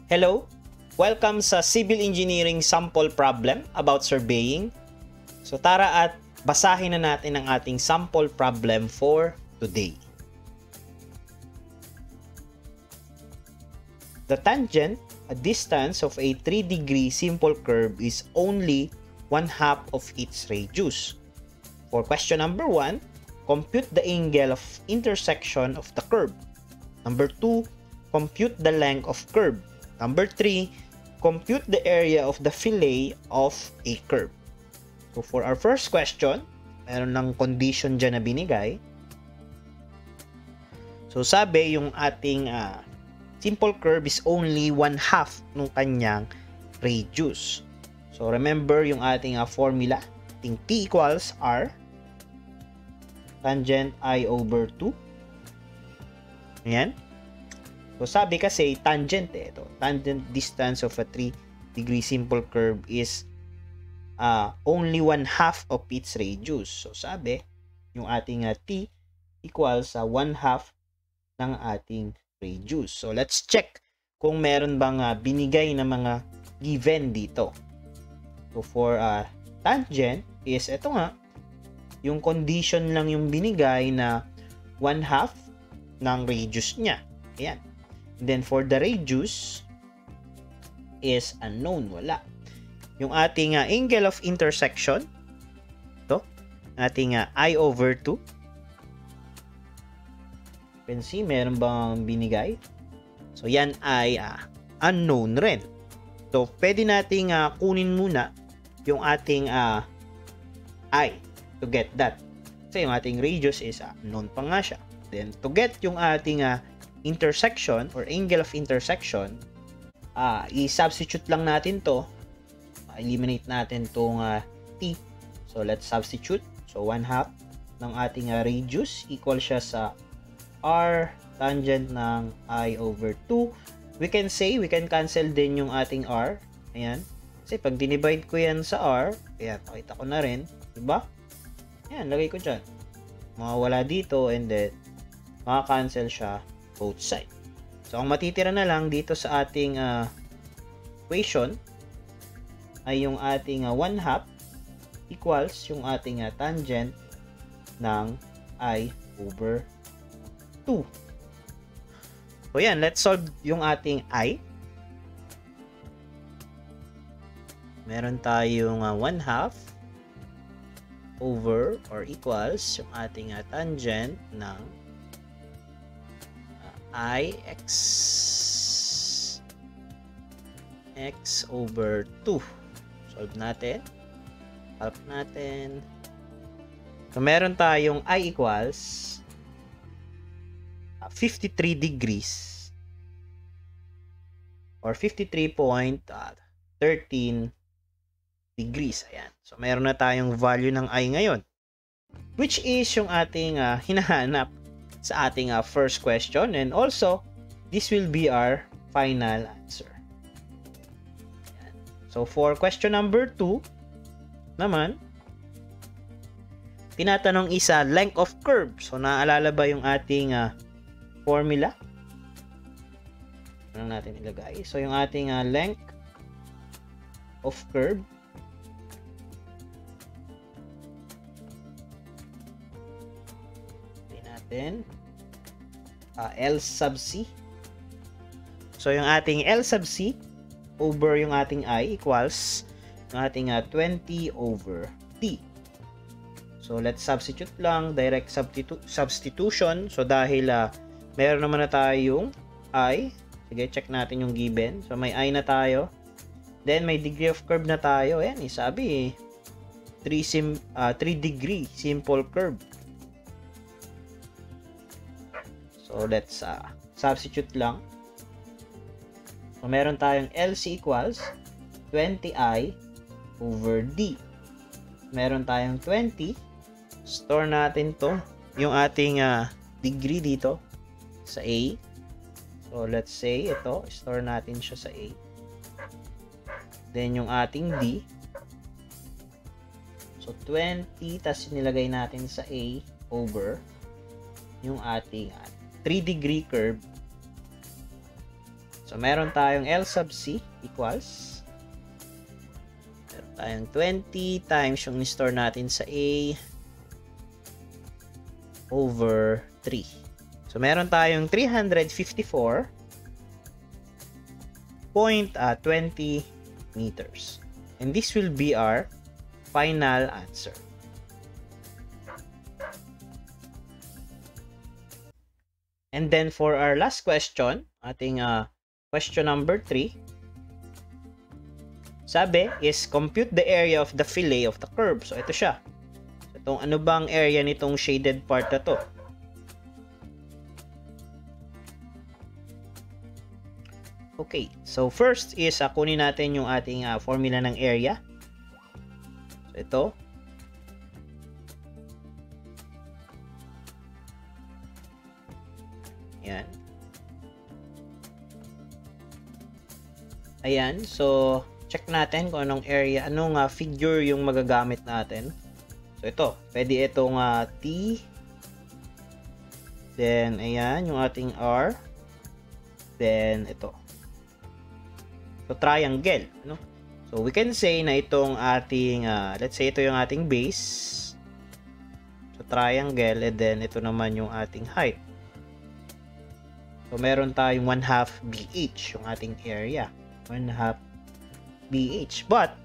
Hello! Welcome sa Civil Engineering Sample Problem about surveying. So tara at basahin na natin ang ating sample problem for today. The tangent, a distance of a 3-degree simple curve is only 1/2 of its radius. For question number 1, compute the angle of intersection of the curve. Number 2, compute the length of curve. Number 3, compute the area of the fillet of a curve. So for our first question, meron ng condition dyan na binigay. So sabi yung ating simple curve is only 1/2 ng kanyang radius. So remember yung ating formula, ating T equals R tangent I over 2. Ayan. So sabi kasi tangent ito. Tangent distance of a 3-degree simple curve is only 1/2 of its radius. So sabi yung ating T equals sa 1/2 ng ating radius. So let's check kung meron bang binigay na mga given dito. So for tangent is ito nga, yung condition lang yung binigay na 1/2 ng radius niya. Ayan. Then for the radius is unknown, wala. Yung ating angle of intersection, to ating I over 2. You can see meron bang binigay? So yan ay unknown rin. So pwede nating kunin muna yung ating I to get that. Kasi yung ating radius is unknown pa nga siya. Then to get yung ating intersection or angle of intersection, i-substitute lang natin to, eliminate natin tong T. So let's substitute. So 1/2 ng ating radius equal siya sa R tangent ng I over 2. We can cancel din yung ating R. Ayan. Kasi pag dinivide ko yan sa R, ayan, pakita ko na rin, diba? Ayan, lagay ko dyan. Mawawala dito and then maka-cancel siya both side. So ang matitira na lang dito sa ating equation ay yung ating 1/2 equals yung ating tangent ng I over 2. So yan, let's solve yung ating I. Meron tayong 1/2 over or equals yung ating tangent ng I x over 2. Solve natin. Help natin. So meron tayong I equals 53 degrees or 53.13 degrees. Ayan. So meron na tayong value ng I ngayon, which is yung ating hinahanap sa ating first question, and also this will be our final answer. Ayan. So for question number 2 naman, tinatanong isa length of curve. So naalala ba yung ating formula? Ano natin ilagay? So yung ating length of curve natin L sub C. So yung ating L sub C over yung ating I equals yung ating 20 over T. So let's substitute lang, direct substitution. So dahil meron naman na tayong I, sige, check natin yung given. So may I na tayo, then may degree of curve na tayo. Ayan, sabi 3-degree simple curve. So let's substitute lang. So meron tayong LC equals 20I over D. Meron tayong 20. Store natin to, yung ating degree dito sa A. So let's say ito, store natin siya sa A. Then yung ating D. So 20 tas nilagay natin sa A over yung ating 3-degree curve So, meron tayong L sub C equals, meron tayong 20 times yung ni-store natin sa A over 3. So, meron tayong 354.20 meters. And this will be our final answer. And then for our last question, ating question number 3, sabi is compute the area of the fillet of the curve. So ito siya. So, itong ano bang area nitong shaded part na to? Okay, so first is kunin natin yung ating formula ng area. So ito. Ayan. Ayan, so check natin kung anong area, anong figure yung magagamit natin. So ito, pwede itong T. Then ayan, yung ating R. Then ito. So triangle, no? So we can say na itong ating let's say ito yung ating base. So triangle, and then ito naman yung ating height. So, meron tayong 1/2 BH yung ating area. 1/2 BH. But,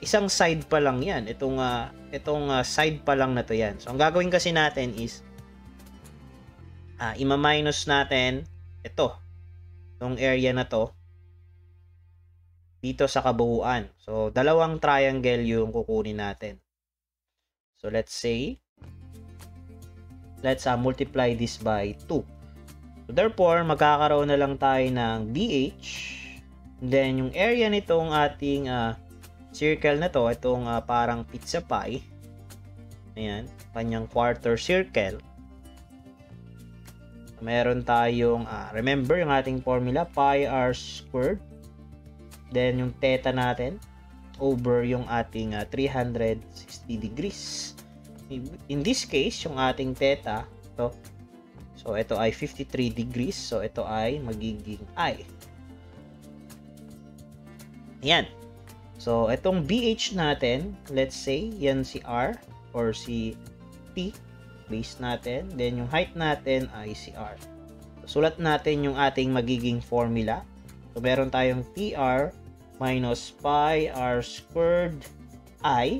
isang side pa lang yan. Itong side pa lang na to yan. So, ang gagawin kasi natin is, ima-minus natin ito. Itong area na to. Dito sa kabuuan. So, dalawang triangle yung kukunin natin. So, let's say, let's multiply this by 2. So, therefore, magkakaroon na lang tayo ng BH. Then, yung area nitong ating circle na to, itong parang pizza pie. Ayan, kanyang quarter circle. Meron tayong, remember yung ating formula, pi r squared. Then, yung theta natin, over yung ating 360 degrees. In this case, yung ating theta, ito, so, ito ay 53 degrees. So, ito ay magiging I. Ayan. So, itong BH natin, let's say, yan si R or si T. Base natin. Then, yung height natin ay si R. So, sulat natin yung ating magiging formula. So, meron tayong TR minus pi R squared I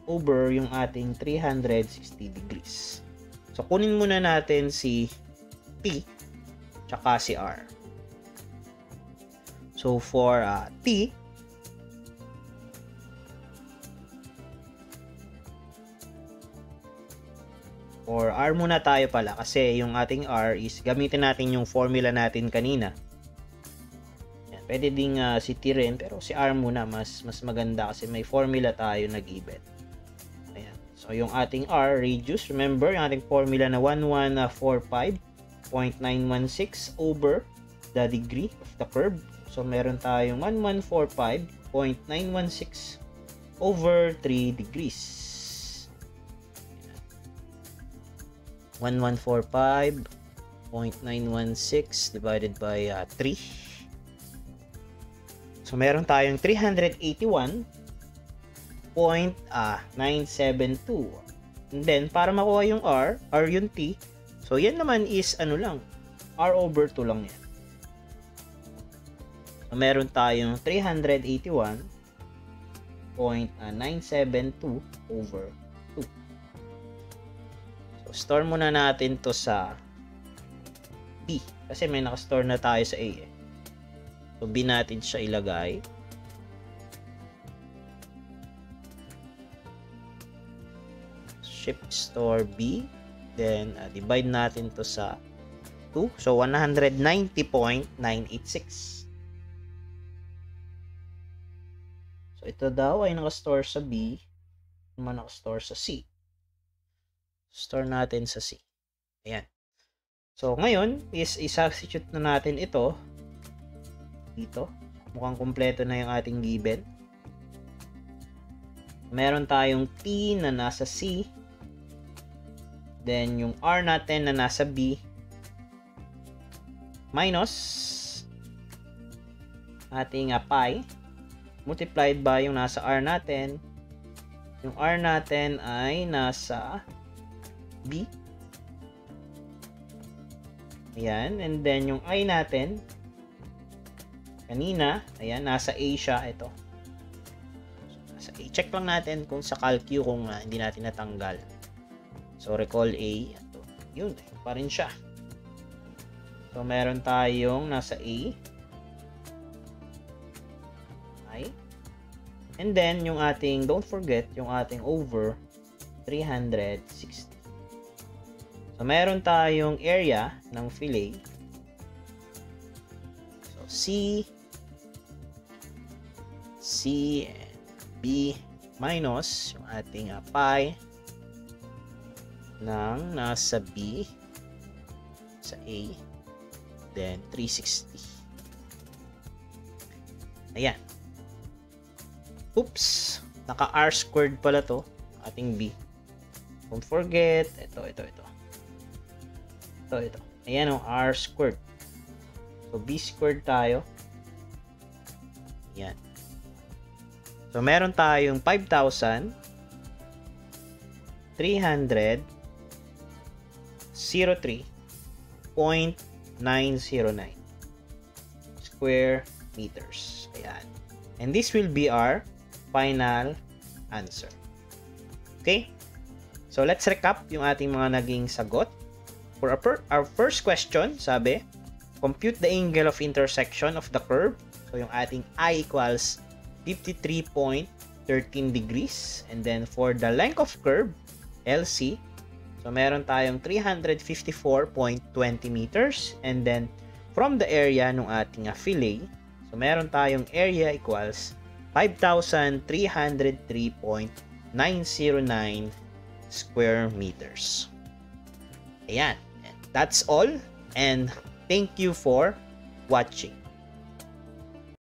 over yung ating 360 degrees. So, kunin muna natin si T tsaka si R. So, for T, or R muna tayo pala kasi yung ating R is gamitin natin yung formula natin kanina. Yan, pwede ding si T rin, pero si R muna mas maganda kasi may formula tayo na given. So, yung ating R, radius, remember, yung ating formula na 1145.916 over the degree of the curve. So, meron tayong 1145.916 over 3 degrees. 1145.916 divided by 3. So, meron tayong 381.972. And then, para makuha yung R yung T, so yan naman is ano lang, R over 2 lang yan. So, meron tayong 381.972 over 2. So, store muna natin to sa B. Kasi may nakastore na tayo sa A eh. So, B natin siya ilagay. Shift store B, then divide natin to sa 2, so 190.986. So ito daw ay nakastore sa B, naman nakastore sa C. Store natin sa C. Ayan. So ngayon is i-substitute na natin ito dito. Mukhang kumpleto na yung ating given. Meron tayong T na nasa C. Then, yung R natin na nasa B. minus ating pi multiplied by yung nasa r natin. Yung r natin ay nasa b. Ayan. And then, yung I natin, kanina, ayan, nasa A siya. Ito. Nasa A. Check lang natin kung sa calcu kung hindi natin natanggal. So, recall A. Ito. Yun. Pa rin siya. So, meron tayong nasa A. I. And then, yung ating, don't forget, yung ating over 360. So, meron tayong area ng fillet. So, C, and B minus yung ating pi ng nasa B sa A, then 360. Ayan. Oops! Naka R squared pala to, ating B. Don't forget, ito. Ito. Ayan o, R squared. So, B squared tayo. Ayan. So, meron tayong 5,303.909 square meters. Ayan. And this will be our final answer. Okay? So, let's recap yung ating mga naging sagot. For our first question, sabi, compute the angle of intersection of the curve. So, yung ating I equals 53.13 degrees. And then, for the length of curve, LC, so meron tayong 354.20 meters. And then, from the area ng ating fillet, so meron tayong area equals 5,303.909 square meters. Ayan. That's all, and thank you for watching.